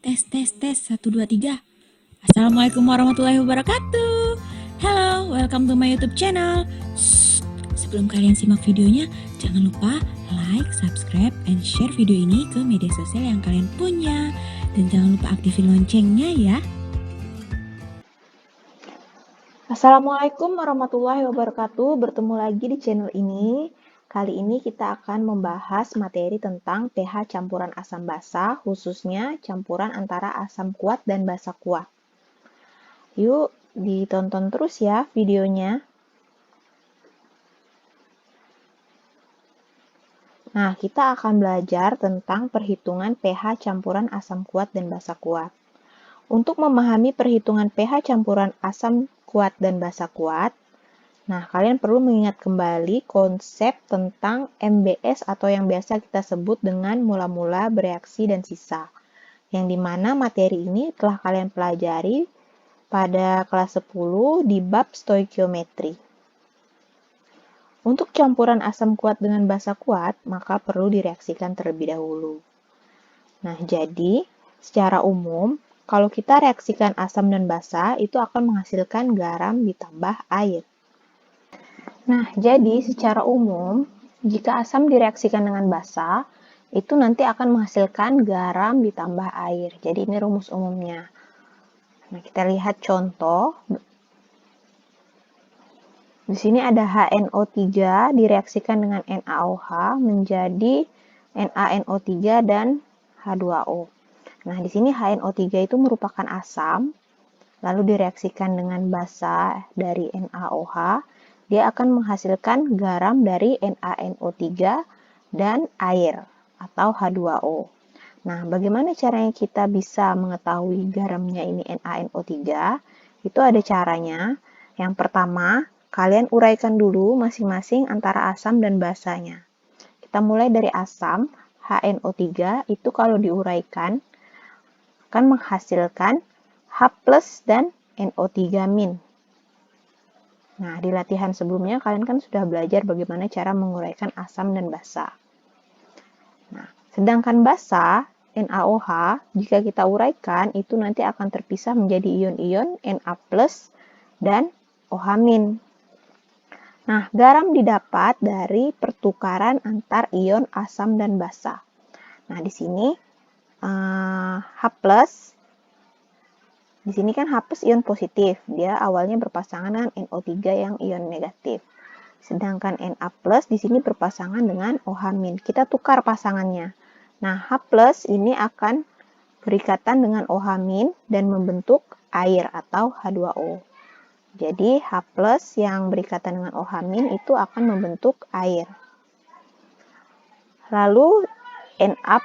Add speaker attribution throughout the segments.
Speaker 1: Tes, tes, tes, 1, 2, 3. Assalamualaikum warahmatullahi wabarakatuh. Hello, welcome to my YouTube channel. Shh, sebelum kalian simak videonya, jangan lupa like, subscribe, and share video ini ke media sosial yang kalian punya. Dan jangan lupa aktifin loncengnya ya.
Speaker 2: Assalamualaikum warahmatullahi wabarakatuh. Bertemu lagi di channel ini. Kali ini kita akan membahas materi tentang pH campuran asam basa, khususnya campuran antara asam kuat dan basa kuat. Yuk, ditonton terus ya videonya. Nah, kita akan belajar tentang perhitungan pH campuran asam kuat dan basa kuat. Untuk memahami perhitungan pH campuran asam kuat dan basa kuat, nah, kalian perlu mengingat kembali konsep tentang MBS atau yang biasa kita sebut dengan mula-mula, bereaksi, dan sisa. Yang dimana materi ini telah kalian pelajari pada kelas 10 di bab stoikiometri. Untuk campuran asam kuat dengan basa kuat, maka perlu direaksikan terlebih dahulu. Nah, jadi secara umum, kalau kita reaksikan asam dan basa, itu akan menghasilkan garam ditambah air. Nah, jadi secara umum, jika asam direaksikan dengan basa, itu nanti akan menghasilkan garam ditambah air. Jadi ini rumus umumnya. Nah, kita lihat contoh. Di sini ada HNO3 direaksikan dengan NaOH menjadi NaNO3 dan H2O. Nah, di sini HNO3 itu merupakan asam, lalu direaksikan dengan basa dari NaOH, dia akan menghasilkan garam dari NaNO3 dan air atau H2O. Nah, bagaimana caranya kita bisa mengetahui garamnya ini NaNO3? Itu ada caranya. Yang pertama, kalian uraikan dulu masing-masing antara asam dan basanya. Kita mulai dari asam, HNO3 itu kalau diuraikan akan menghasilkan H+ dan NO3-. Nah, di latihan sebelumnya kalian kan sudah belajar bagaimana cara menguraikan asam dan basa. Nah, sedangkan basa, NaOH, jika kita uraikan, itu nanti akan terpisah menjadi ion-ion Na+ dan OH-. Nah, garam didapat dari pertukaran antar ion asam dan basa. Nah, di sini H+, di sini kan H+ ion positif, dia awalnya berpasangan dengan NO3 yang ion negatif. Sedangkan Na+ di sini berpasangan dengan OH-. Kita tukar pasangannya. Nah, H+ ini akan berikatan dengan OH- dan membentuk air atau H2O. Jadi, H+ yang berikatan dengan OH- itu akan membentuk air. Lalu, Na+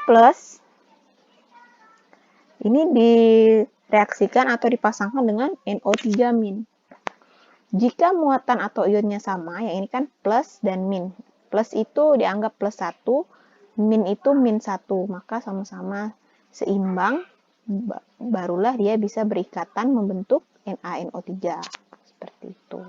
Speaker 2: ini direaksikan atau dipasangkan dengan NO3-. Jika muatan atau ionnya sama, ya ini kan plus dan min. Plus itu dianggap plus 1, min itu min 1, maka sama-sama seimbang, barulah dia bisa berikatan membentuk NaNO3. Seperti itu.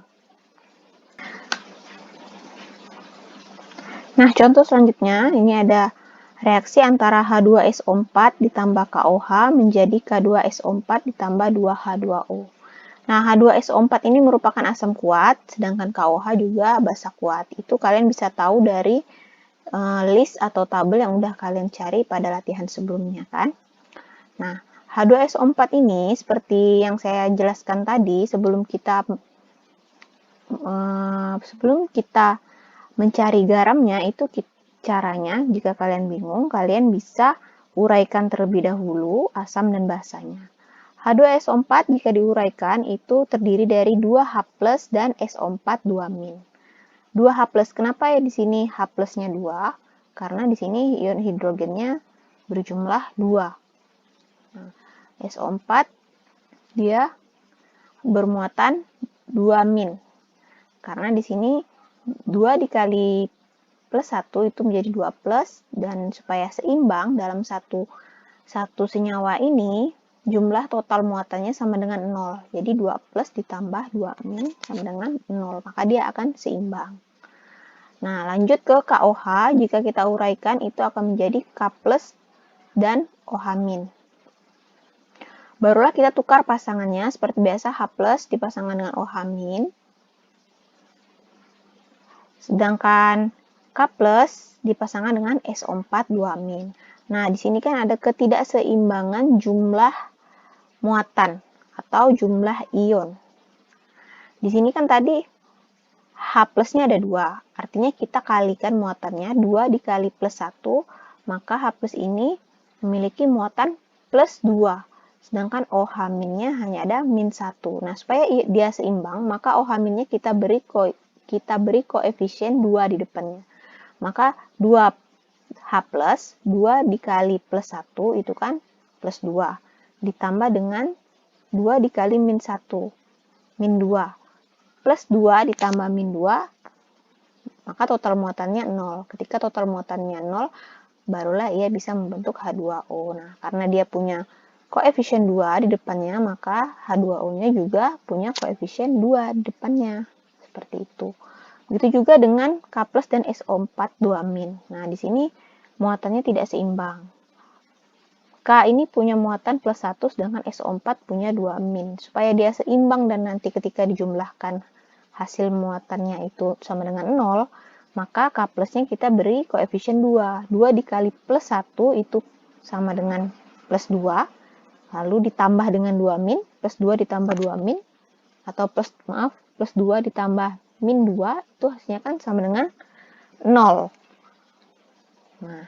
Speaker 2: Nah, contoh selanjutnya, ini ada reaksi antara H2SO4 ditambah KOH menjadi K2SO4 ditambah 2H2O. Nah, H2SO4 ini merupakan asam kuat, sedangkan KOH juga basa kuat. Itu kalian bisa tahu dari list atau tabel yang udah kalian cari pada latihan sebelumnya kan. Nah, H2SO4 ini seperti yang saya jelaskan tadi sebelum kita mencari garamnya, itu caranya, jika kalian bingung, kalian bisa uraikan terlebih dahulu asam dan basanya. H2SO4 jika diuraikan itu terdiri dari 2H+ dan SO4 2-. 2H+, kenapa ya di sini H+-nya 2? Karena di sini ion hidrogennya berjumlah 2. Nah, SO4 dia bermuatan 2-. Karena di sini 2 dikali plus 1 itu menjadi 2+, dan supaya seimbang dalam satu senyawa ini, jumlah total muatannya sama dengan 0. Jadi 2+ ditambah 2- sama dengan 0, maka dia akan seimbang. Nah, lanjut ke KOH, jika kita uraikan itu akan menjadi K+ dan OH-. Barulah kita tukar pasangannya seperti biasa H+ dipasangkan dengan OH-. Sedangkan K+ dipasangkan dengan SO4 2-. Nah, di sini kan ada ketidakseimbangan jumlah muatan atau jumlah ion. Di sini kan tadi H+-nya ada 2, artinya kita kalikan muatannya, 2 dikali +1, maka H+ ini memiliki muatan +2. Sedangkan OH-nya hanya ada -1. Nah, supaya dia seimbang, maka OH-nya kita beri koefisien 2 di depannya. Maka 2H+, 2 dikali +1 itu kan +2. Ditambah dengan 2 dikali -1, -2. +2 ditambah -2, maka total muatannya 0. Ketika total muatannya 0, barulah ia bisa membentuk H2O. Nah, karena dia punya koefisien 2 di depannya, maka H2O-nya juga punya koefisien 2 di depannya. Seperti itu. Begitu juga dengan K+ dan SO4 2-. Nah, di sini muatannya tidak seimbang. K ini punya muatan +1, sedangkan SO4 punya 2-. Supaya dia seimbang dan nanti ketika dijumlahkan hasil muatannya itu sama dengan 0, maka K+-nya kita beri koefisien 2. 2 dikali +1 itu sama dengan +2, lalu ditambah dengan 2-, +2 ditambah 2-, atau +2 ditambah -2, itu hasilnya kan sama dengan 0. Nah,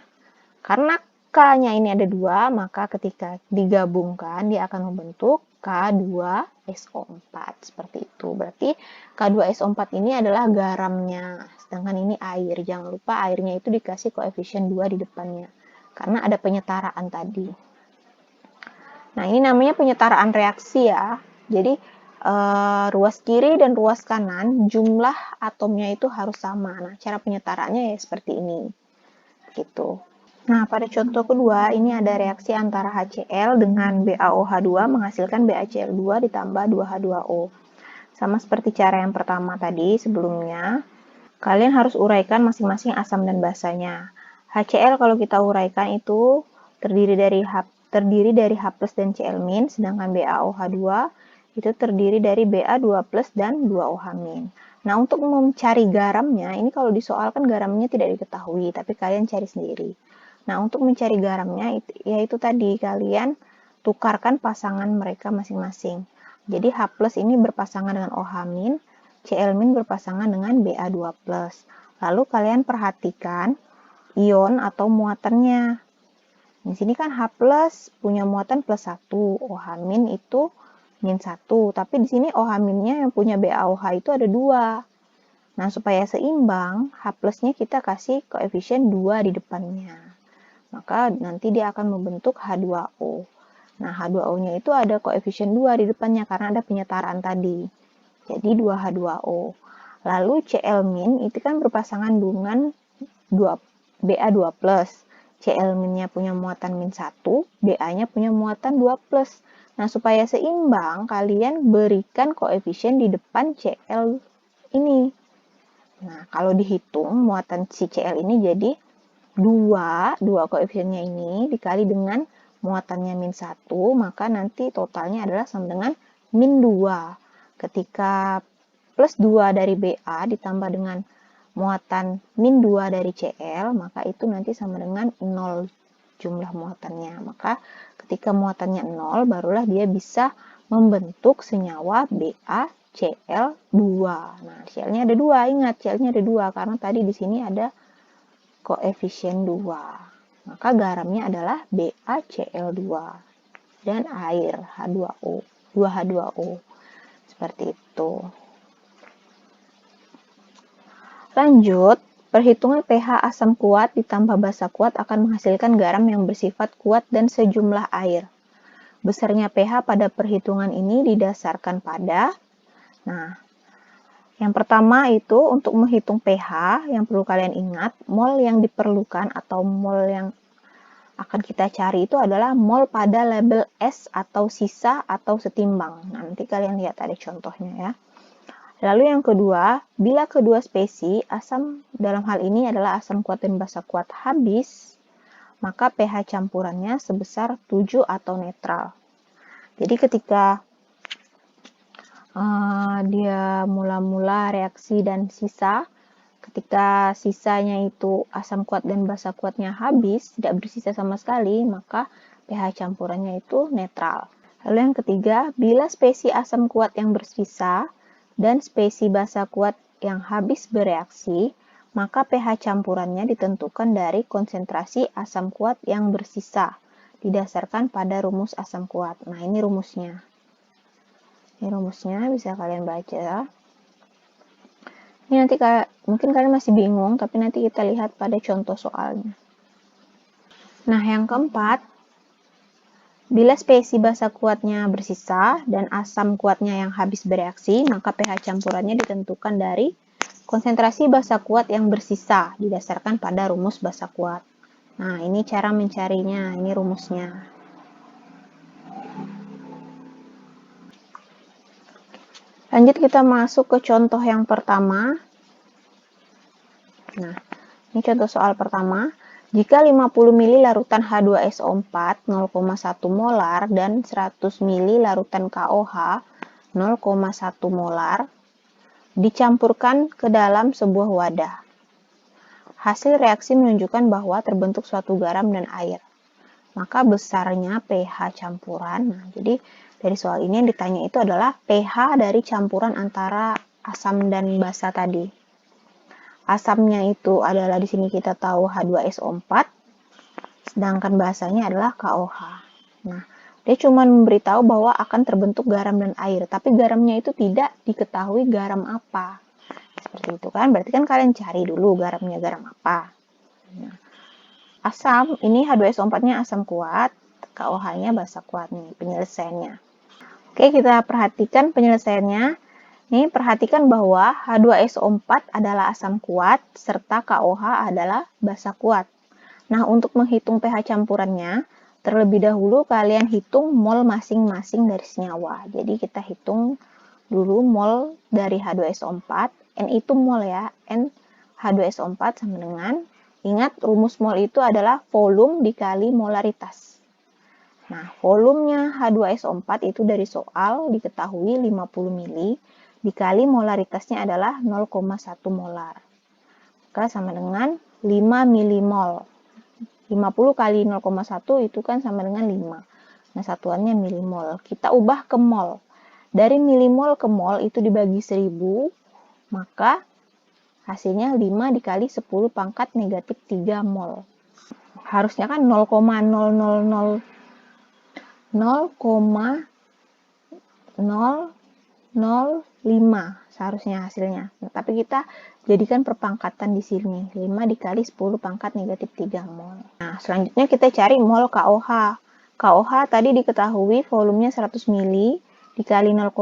Speaker 2: karena K-nya ini ada 2, maka ketika digabungkan dia akan membentuk K2SO4. Seperti itu. Berarti K2SO4 ini adalah garamnya, sedangkan ini air. Jangan lupa airnya itu dikasih koefisien 2 di depannya, karena ada penyetaraan tadi. Nah, ini namanya penyetaraan reaksi ya. Jadi, ruas kiri dan ruas kanan, jumlah atomnya itu harus sama. Nah, cara penyetaraannya ya seperti ini. Gitu. Nah, pada contoh kedua, ini ada reaksi antara HCl dengan BaOH2 menghasilkan BaCl2 ditambah 2H2O. Sama seperti cara yang pertama tadi sebelumnya, kalian harus uraikan masing-masing asam dan basanya. HCl kalau kita uraikan itu terdiri dari H+ dan Cl-, sedangkan BaOH2 itu terdiri dari Ba2+ dan 2OH-. Nah, untuk mencari garamnya, ini kalau disoalkan garamnya tidak diketahui, tapi kalian cari sendiri. Nah, untuk mencari garamnya, yaitu tadi, kalian tukarkan pasangan mereka masing-masing. Jadi, H+ ini berpasangan dengan OH-, Cl- berpasangan dengan Ba2+. Lalu, kalian perhatikan ion atau muatannya. Di sini kan H+ punya muatan +1, OH- itu -1. Tapi di sini OH-nya yang punya BaOH itu ada 2. Nah, supaya seimbang, H+-nya kita kasih koefisien 2 di depannya. Maka nanti dia akan membentuk H2O. Nah, H2O-nya itu ada koefisien 2 di depannya karena ada penyetaraan tadi. Jadi 2H2O. Lalu Cl- itu kan berpasangan dengan Ba2+. Cl-nya punya muatan -1, Ba-nya punya muatan 2+. Nah, supaya seimbang, kalian berikan koefisien di depan Cl ini. Nah, kalau dihitung, muatan si Cl ini jadi 2 koefisiennya ini dikali dengan muatannya -1, maka nanti totalnya adalah sama dengan -2. Ketika +2 dari Ba ditambah dengan muatan -2 dari Cl, maka itu nanti sama dengan 0 jumlah muatannya. Maka ketika muatannya 0, barulah dia bisa membentuk senyawa BaCl2. Nah, Cl-nya ada 2, ingat Cl-nya ada 2 karena tadi di sini ada koefisien 2. Maka garamnya adalah BaCl2 dan air H2O, 2H2O. Seperti itu. Lanjut, perhitungan pH asam kuat ditambah basa kuat akan menghasilkan garam yang bersifat kuat dan sejumlah air. Besarnya pH pada perhitungan ini didasarkan pada, yang pertama itu untuk menghitung pH, yang perlu kalian ingat, mol yang diperlukan atau mol yang akan kita cari itu adalah mol pada label S atau sisa atau setimbang. Nah, nanti kalian lihat ada contohnya ya. Lalu yang kedua, bila kedua spesi asam dalam hal ini adalah asam kuat dan basa kuat habis, maka pH campurannya sebesar 7 atau netral. Jadi ketika dia mula-mula reaksi dan sisa, ketika sisanya itu asam kuat dan basa kuatnya habis, tidak bersisa sama sekali, maka pH campurannya itu netral. Lalu yang ketiga, bila spesi asam kuat yang bersisa dan spesi basa kuat yang habis bereaksi, maka pH campurannya ditentukan dari konsentrasi asam kuat yang bersisa, didasarkan pada rumus asam kuat. Nah, ini rumusnya. Ini rumusnya bisa kalian baca. Ini nanti mungkin kalian masih bingung, tapi nanti kita lihat pada contoh soalnya. Nah, yang keempat, bila spesi basa kuatnya bersisa dan asam kuatnya yang habis bereaksi, maka pH campurannya ditentukan dari konsentrasi basa kuat yang bersisa, didasarkan pada rumus basa kuat. Nah, ini cara mencarinya, ini rumusnya. Lanjut kita masuk ke contoh yang pertama. Nah, ini contoh soal pertama. Jika 50 ml larutan H2SO4 0,1 molar dan 100 ml larutan KOH 0,1 molar dicampurkan ke dalam sebuah wadah. Hasil reaksi menunjukkan bahwa terbentuk suatu garam dan air. Maka besarnya pH campuran. Nah, jadi dari soal ini yang ditanya itu adalah pH dari campuran antara asam dan basa tadi. Asamnya itu adalah di sini kita tahu H2SO4, sedangkan basanya adalah KOH. Nah, dia cuma memberitahu bahwa akan terbentuk garam dan air, tapi garamnya itu tidak diketahui garam apa. Seperti itu kan, berarti kan kalian cari dulu garamnya garam apa. Nah, asam, ini H2SO4-nya asam kuat, KOH-nya basa kuat nih, penyelesaiannya. Oke, kita perhatikan penyelesaiannya. Nih, perhatikan bahwa H2SO4 adalah asam kuat, serta KOH adalah basa kuat. Nah, untuk menghitung pH campurannya, terlebih dahulu kalian hitung mol masing-masing dari senyawa. Jadi, kita hitung dulu mol dari H2SO4. N itu mol ya, N H2SO4 sama dengan, ingat rumus mol itu adalah volume dikali molaritas. Nah, volumenya H2SO4 itu dari soal diketahui 50 ml dikali molaritasnya adalah 0,1 molar. Maka sama dengan 5 milimol. 50 kali 0,1 itu kan sama dengan 5. Nah, satuannya milimol. Kita ubah ke mol. Dari milimol ke mol itu dibagi 1000, maka hasilnya 5 dikali 10 pangkat negatif 3 mol. Harusnya kan 0,000 0,005 seharusnya hasilnya. Nah, tapi kita jadikan perpangkatan di sini. 5 dikali 10 pangkat negatif 3 mol. Nah, selanjutnya kita cari mol KOH. KOH tadi diketahui volumenya 100 ml dikali 0,1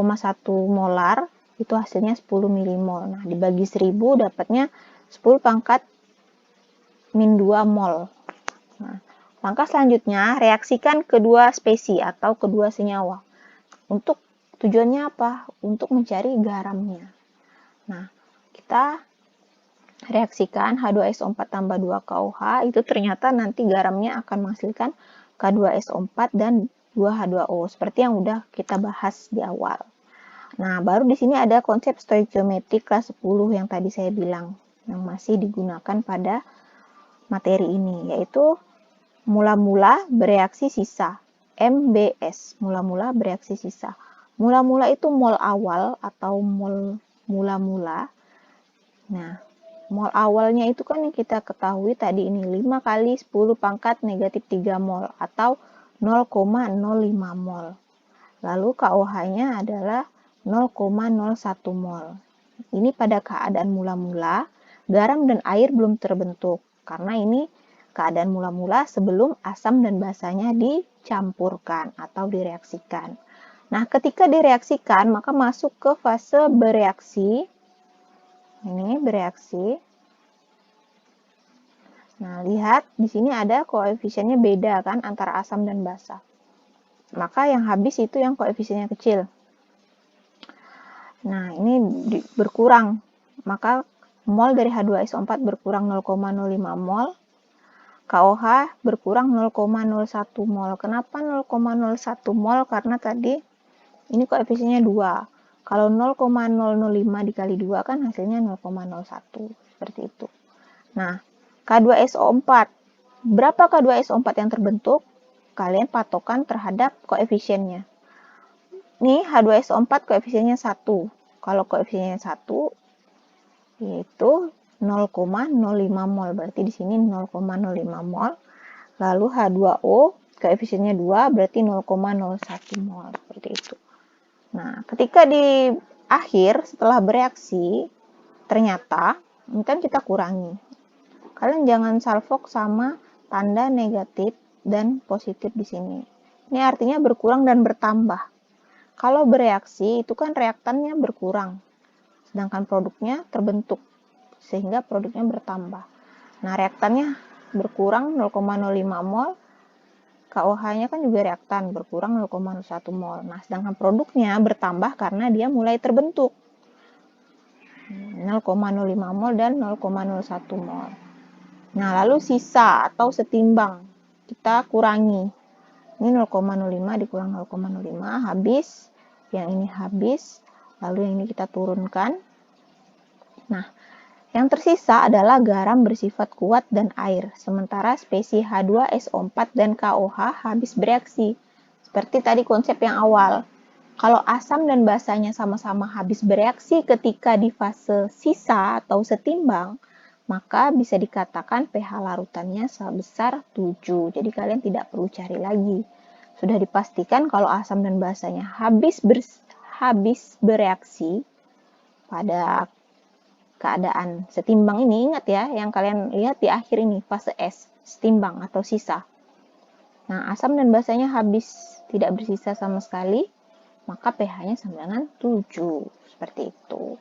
Speaker 2: molar, itu hasilnya 10 milimol. Nah, dibagi 1000 dapatnya 10 pangkat min 2 mol. Nah, langkah selanjutnya, reaksikan kedua spesi atau kedua senyawa. Untuk tujuannya apa? Untuk mencari garamnya. Nah, kita reaksikan H2SO4 tambah 2 KOH, itu ternyata nanti garamnya akan menghasilkan K2SO4 dan 2H2O, seperti yang udah kita bahas di awal. Nah, baru di sini ada konsep stoikiometri kelas 10 yang tadi saya bilang, yang masih digunakan pada materi ini, yaitu mula-mula bereaksi sisa. MBS, mula-mula bereaksi sisa. Mula-mula itu mol awal atau mol mula-mula. Nah, mol awalnya itu kan yang kita ketahui tadi ini 5 kali 10 pangkat negatif 3 mol atau 0,05 mol. Lalu KOH-nya adalah 0,01 mol. Ini pada keadaan mula-mula, garam dan air belum terbentuk karena ini keadaan mula-mula sebelum asam dan basanya dicampurkan atau direaksikan. Nah, ketika direaksikan, maka masuk ke fase bereaksi. Ini bereaksi. Nah, lihat di sini ada koefisiennya beda kan antara asam dan basa. Maka yang habis itu yang koefisiennya kecil. Nah, ini berkurang. Maka mol dari H2SO4 berkurang 0,05 mol. KOH berkurang 0,01 mol. Kenapa 0,01 mol? Karena tadi ini koefisiennya 2. Kalau 0,005 dikali 2 kan hasilnya 0,01. Seperti itu. Nah, K2SO4. Berapa K2SO4 yang terbentuk? Kalian patokan terhadap koefisiennya. Nih, H2SO4 koefisiennya 1. Kalau koefisiennya 1, yaitu 0,05 mol. Berarti di sini 0,05 mol. Lalu H2O koefisiennya 2, berarti 0,01 mol. Seperti itu. Nah, ketika di akhir setelah bereaksi, ternyata ini kan kita kurangi. Kalian jangan salfok sama tanda negatif dan positif di sini. Ini artinya berkurang dan bertambah. Kalau bereaksi itu kan reaktannya berkurang, sedangkan produknya terbentuk, sehingga produknya bertambah. Nah, reaktannya berkurang 0,05 mol, KOH-nya kan juga reaktan, berkurang 0,01 mol. Nah, sedangkan produknya bertambah karena dia mulai terbentuk. 0,05 mol dan 0,01 mol. Nah, lalu sisa atau setimbang kita kurangi. Ini 0,05 dikurang 0,05 habis. Yang ini habis. Lalu yang ini kita turunkan. Nah, yang tersisa adalah garam bersifat kuat dan air. Sementara spesies H2SO4 dan KOH habis bereaksi. Seperti tadi konsep yang awal. Kalau asam dan basanya sama-sama habis bereaksi ketika di fase sisa atau setimbang, maka bisa dikatakan pH larutannya sebesar 7. Jadi kalian tidak perlu cari lagi. Sudah dipastikan kalau asam dan basanya habis bereaksi pada keadaan setimbang ini. Ingat ya, yang kalian lihat di akhir ini, fase S, setimbang atau sisa. Nah, asam dan basanya habis tidak bersisa sama sekali, maka pH-nya sama dengan 7. Seperti itu.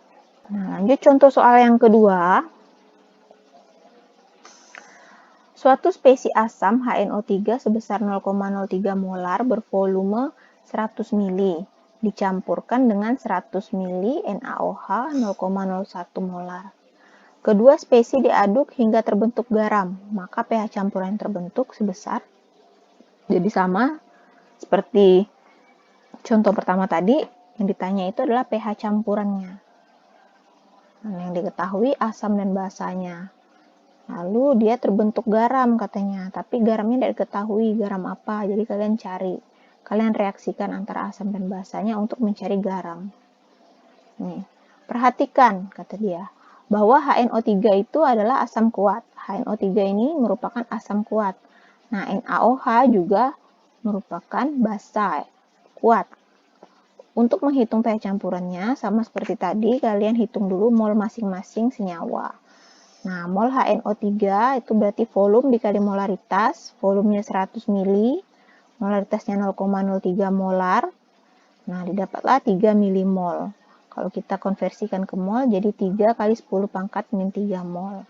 Speaker 2: Nah, lanjut contoh soal yang kedua. Suatu spesies asam HNO3 sebesar 0,03 molar bervolume 100 ml dicampurkan dengan 100 ml NaOH 0,01 molar. Kedua spesies diaduk hingga terbentuk garam, maka pH campuran yang terbentuk sebesar, jadi sama seperti contoh pertama tadi, yang ditanya itu adalah pH campurannya. Nah, yang diketahui asam dan basanya. Lalu dia terbentuk garam katanya, tapi garamnya tidak diketahui garam apa, jadi kalian cari. Kalian reaksikan antara asam dan basanya untuk mencari garam. Nih, perhatikan, kata dia, bahwa HNO3 itu adalah asam kuat. HNO3 ini merupakan asam kuat. Nah, NaOH juga merupakan basa, kuat. Untuk menghitung pH campurannya, sama seperti tadi, kalian hitung dulu mol masing-masing senyawa. Nah, mol HNO3 itu berarti volume dikali molaritas. Volumenya 100 ml, molaritasnya 0,03 molar. Nah, didapatlah 3 milimol. Kalau kita konversikan ke mol, jadi 3 kali 10 pangkat min 3 mol.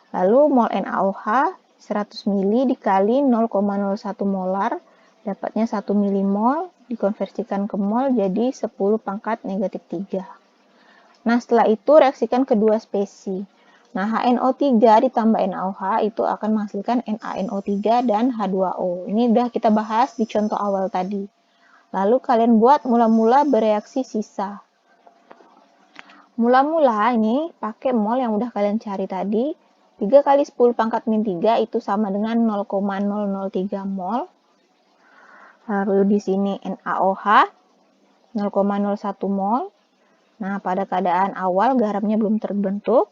Speaker 2: Lalu mol NaOH 100 ml dikali 0,01 molar, dapatnya 1 milimol, dikonversikan ke mol jadi 10 pangkat negatif 3. Nah, setelah itu reaksikan kedua spesies. Nah, HNO3 ditambah NaOH itu akan menghasilkan NaNO3 dan H2O. Ini udah kita bahas di contoh awal tadi. Lalu kalian buat mula-mula bereaksi sisa. Mula-mula ini pakai mol yang udah kalian cari tadi. 3 kali 10 pangkat min 3 itu sama dengan 0,003 mol. Lalu di sini NaOH 0,01 mol. Nah, pada keadaan awal garamnya belum terbentuk.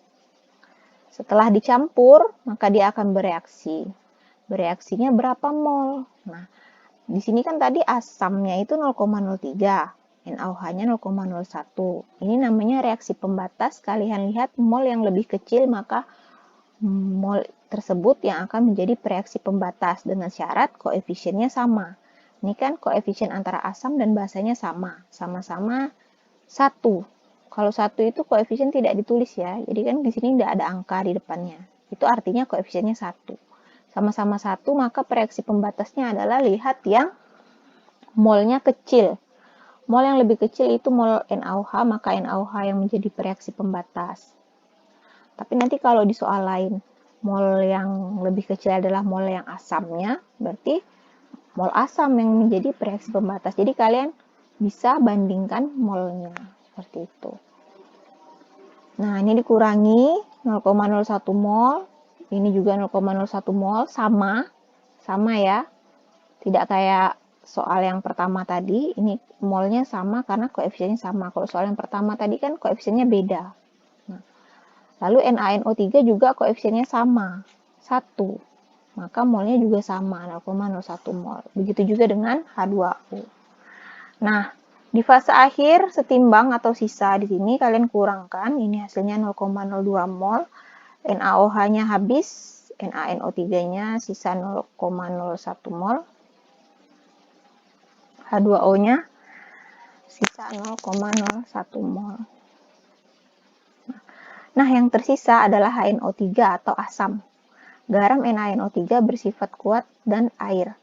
Speaker 2: Setelah dicampur, maka dia akan bereaksi. Bereaksinya berapa mol? Nah, di sini kan tadi asamnya itu 0,03, NaOH-nya 0,01. Ini namanya reaksi pembatas. Kalian lihat mol yang lebih kecil, maka mol tersebut yang akan menjadi reaksi pembatas dengan syarat koefisiennya sama. Ini kan koefisien antara asam dan basanya sama, sama-sama 1. Kalau 1 itu koefisien tidak ditulis ya, jadi kan di sini tidak ada angka di depannya. Itu artinya koefisiennya 1. Sama-sama 1, maka reaksi pembatasnya adalah lihat yang molnya kecil. Mol yang lebih kecil itu mol NaOH, maka NaOH yang menjadi reaksi pembatas. Tapi nanti kalau di soal lain, mol yang lebih kecil adalah mol yang asamnya, berarti mol asam yang menjadi reaksi pembatas. Jadi kalian bisa bandingkan molnya seperti itu. Nah, ini dikurangi 0,01 mol, ini juga 0,01 mol, sama ya. Tidak kayak soal yang pertama tadi, ini molnya sama karena koefisiennya sama. Kalau soal yang pertama tadi kan koefisiennya beda. Nah, lalu NaNO3 juga koefisiennya sama, 1. Maka molnya juga sama, 0,01 mol. Begitu juga dengan H2O. Nah, di fase akhir setimbang atau sisa di sini kalian kurangkan, ini hasilnya 0,02 mol, NaOH-nya habis, NaNO3-nya sisa 0,01 mol, H2O-nya sisa 0,01 mol. Nah, yang tersisa adalah HNO3 atau asam. Garam NaNO3 bersifat kuat dan air.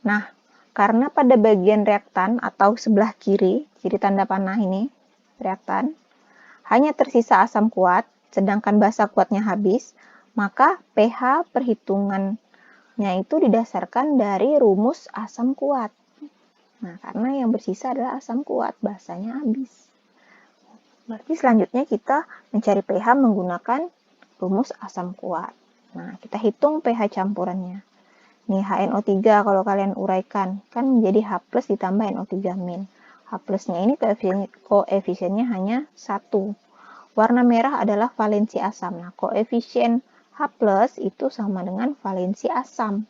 Speaker 2: Nah, karena pada bagian reaktan atau sebelah kiri tanda panah ini, reaktan, hanya tersisa asam kuat, sedangkan basa kuatnya habis, maka pH perhitungannya itu didasarkan dari rumus asam kuat. Nah, karena yang bersisa adalah asam kuat, basanya habis. Berarti selanjutnya kita mencari pH menggunakan rumus asam kuat. Nah, kita hitung pH campurannya. Nih, HNO3 kalau kalian uraikan, kan menjadi H plus ditambah NO3 min. H plusnya ini koefisiennya hanya 1. Warna merah adalah valensi asam. Nah, koefisien H plus itu sama dengan valensi asam.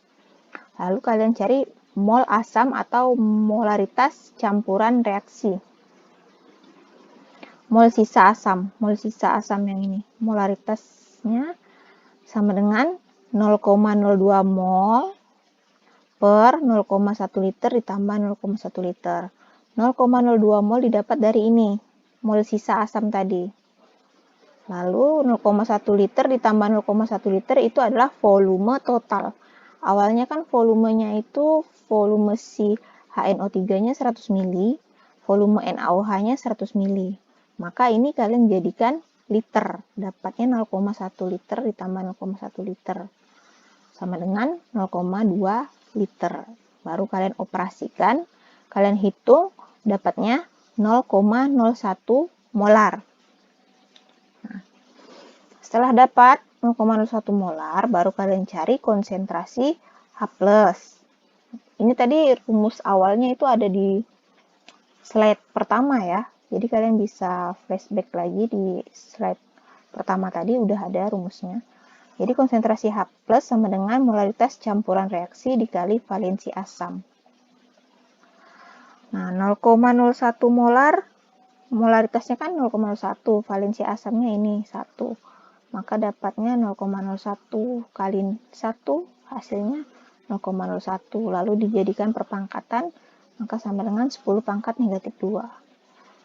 Speaker 2: Lalu kalian cari mol asam atau molaritas campuran reaksi. Mol sisa asam yang ini. Molaritasnya sama dengan 0,02 mol per 0,1 liter ditambah 0,1 liter. 0,02 mol didapat dari ini, mol sisa asam tadi. Lalu 0,1 liter ditambah 0,1 liter itu adalah volume total. Awalnya kan volumenya itu volume si HNO3-nya 100 ml, volume NaOH-nya 100 ml. Maka ini kalian jadikan liter, dapatnya 0,1 liter ditambah 0,1 liter. Sama dengan 0,2 liter. Baru kalian operasikan, kalian hitung, dapatnya 0,01 molar. Nah, setelah dapat 0,01 molar, baru kalian cari konsentrasi H+. Ini tadi rumus awalnya itu ada di slide pertama ya. Jadi kalian bisa flashback lagi di slide pertama tadi udah ada rumusnya. Jadi konsentrasi H+ sama dengan molaritas campuran reaksi dikali valensi asam. Nah, 0,01 molar, molaritasnya kan 0,01, valensi asamnya ini 1. Maka dapatnya 0,01 kali 1, hasilnya 0,01. Lalu dijadikan perpangkatan, maka sama dengan 10 pangkat negatif 2.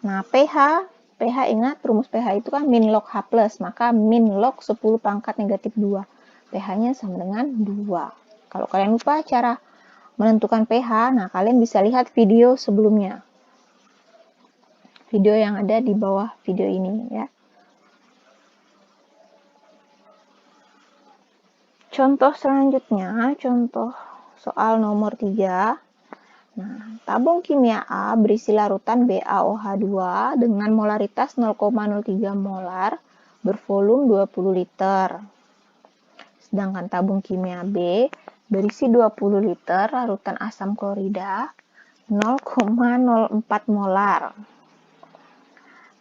Speaker 2: Nah, pH ingat rumus pH itu kan min log H+, maka min log 10 pangkat negatif 2. pH-nya sama dengan 2. Kalau kalian lupa cara menentukan pH, nah kalian bisa lihat video sebelumnya. Video yang ada di bawah video ini ya. Contoh selanjutnya, contoh soal nomor 3. Nah, tabung kimia A berisi larutan BaOH2 dengan molaritas 0,03 molar bervolume 20 liter. Sedangkan tabung kimia B berisi 20 liter larutan asam klorida 0,04 molar.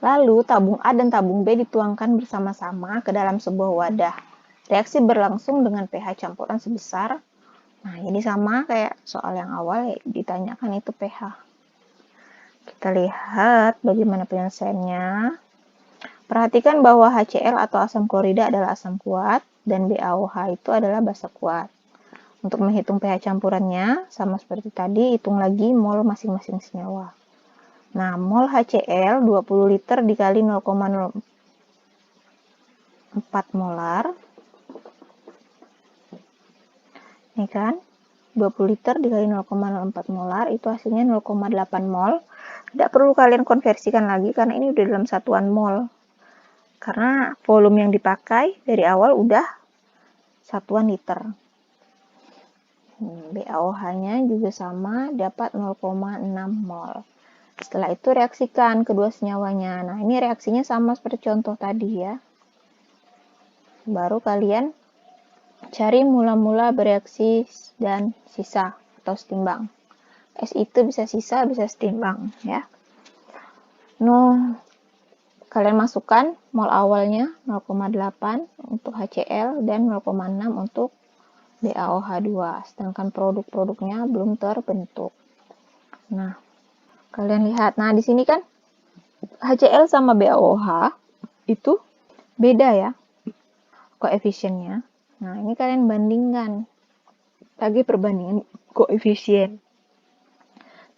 Speaker 2: Lalu tabung A dan tabung B dituangkan bersama-sama ke dalam sebuah wadah. Reaksi berlangsung dengan pH campuran sebesar. Nah, ini sama kayak soal yang awal ya, ditanyakan itu pH. Kita lihat bagaimana penyelesaiannya. Perhatikan bahwa HCl atau asam klorida adalah asam kuat dan BaOH itu adalah basa kuat. Untuk menghitung pH campurannya, sama seperti tadi, hitung lagi mol masing-masing senyawa. Nah, mol HCl 20 liter dikali 0,04 molar. Ini kan, 20 liter dikali 0,04 molar, itu hasilnya 0,8 mol. Tidak perlu kalian konversikan lagi, karena ini udah dalam satuan mol. Karena volume yang dipakai dari awal udah satuan liter. BaOH-nya juga sama, dapat 0,6 mol. Setelah itu reaksikan kedua senyawanya. Nah, ini reaksinya sama seperti contoh tadi ya. Baru kalian cari mula-mula bereaksi dan sisa atau setimbang. S itu bisa sisa, bisa setimbang ya. Kalian masukkan mol awalnya 0,8 untuk HCl dan 0,6 untuk BaOH2, sedangkan produk-produknya belum terbentuk. Nah, kalian lihat. Nah, di sini kan HCl sama BaOH itu beda ya koefisiennya. Nah, ini kalian bandingkan. Bagi perbandingan koefisien.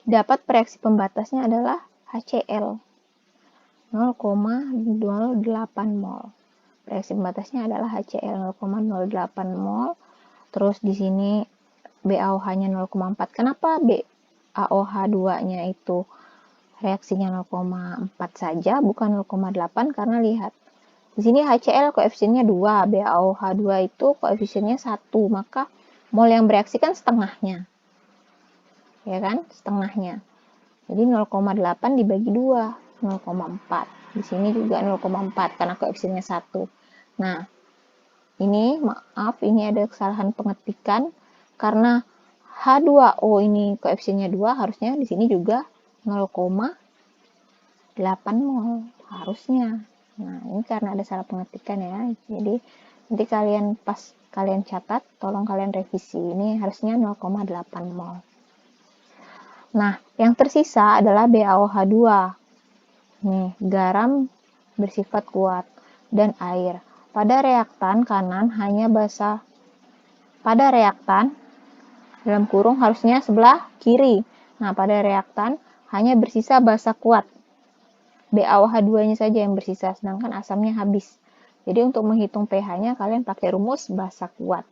Speaker 2: Dapat reaksi pembatasnya adalah HCl 0,08 mol. Reaksi pembatasnya adalah HCl 0,08 mol. Terus di sini BaOH-nya 0,4. Kenapa BaOH2-nya itu reaksinya 0,4 saja, bukan 0,8? Karena lihat, di sini HCl koefisiennya 2, BaOH2 itu koefisiennya 1, maka mol yang bereaksi kan setengahnya. Ya kan? Setengahnya. Jadi 0,8 dibagi 2, 0,4. Di sini juga 0,4 karena koefisiennya 1. Nah, ini maaf, ini ada kesalahan pengetikan karena H2O ini koefisiennya 2, harusnya di sini juga 0,8 mol harusnya. Nah, ini karena ada salah pengetikan ya. Jadi nanti pas kalian catat, tolong kalian revisi. Ini harusnya 0,8 mol. Nah, yang tersisa adalah BaOH2. Nih, garam bersifat kuat dan air. Pada reaktan kanan hanya basa. Pada reaktan dalam kurung harusnya sebelah kiri. Nah, pada reaktan hanya bersisa basa kuat. BaOH2-nya saja yang bersisa, sedangkan asamnya habis. Jadi untuk menghitung pH-nya kalian pakai rumus basa kuat.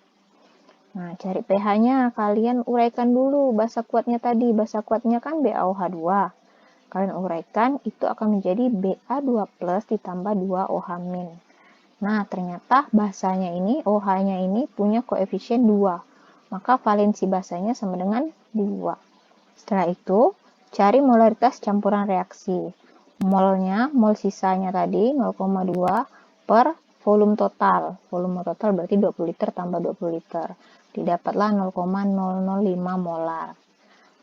Speaker 2: Nah, cari pH-nya, kalian uraikan dulu basa kuatnya tadi. Basa kuatnya kan BaOH2. Kalian uraikan, itu akan menjadi Ba2 plus ditambah 2OH-. Nah, ternyata basanya ini, OH-nya ini punya koefisien 2. Maka valensi basanya sama dengan 2. Setelah itu, cari molaritas campuran reaksi. Molnya, mol sisanya tadi 0,2 per volume total. Volume total berarti 20 liter tambah 20 liter. Didapatlah 0,005 molar.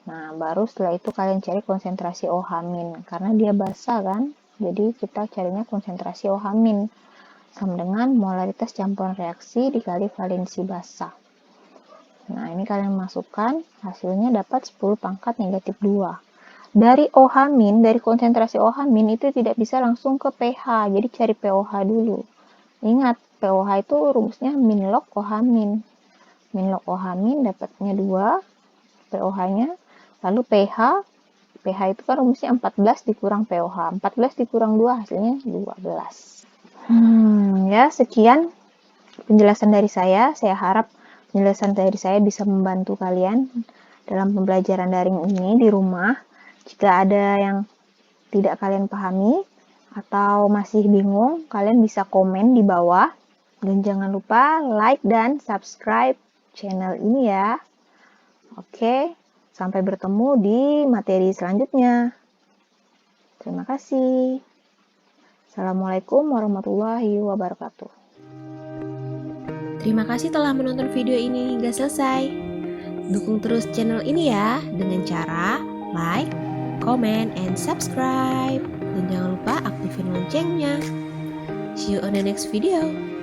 Speaker 2: Nah, baru setelah itu kalian cari konsentrasi OH-. Karena dia basa kan, jadi kita carinya konsentrasi OH- sama dengan molaritas campuran reaksi dikali valensi basa. Nah, ini kalian masukkan, hasilnya dapat 10 pangkat negatif 2. Dari OH-, dari konsentrasi OH- itu tidak bisa langsung ke pH, jadi cari pOH dulu. Ingat, pOH itu rumusnya min log OH-. Min log OH- dapatnya 2, pOH-nya, lalu pH itu kan rumusnya 14 dikurang pOH. 14 dikurang 2 hasilnya 12. Ya, sekian penjelasan dari saya. Saya harap penjelasan dari saya bisa membantu kalian dalam pembelajaran daring ini di rumah. Jika ada yang tidak kalian pahami atau masih bingung, kalian bisa komen di bawah. Dan jangan lupa like dan subscribe channel ini ya. Oke, sampai bertemu di materi selanjutnya. Terima kasih. Assalamualaikum warahmatullahi wabarakatuh.
Speaker 3: Terima kasih telah menonton video ini hingga selesai. Dukung terus channel ini ya dengan cara like, comment, and subscribe. Dan jangan lupa aktifin loncengnya. See you on the next video.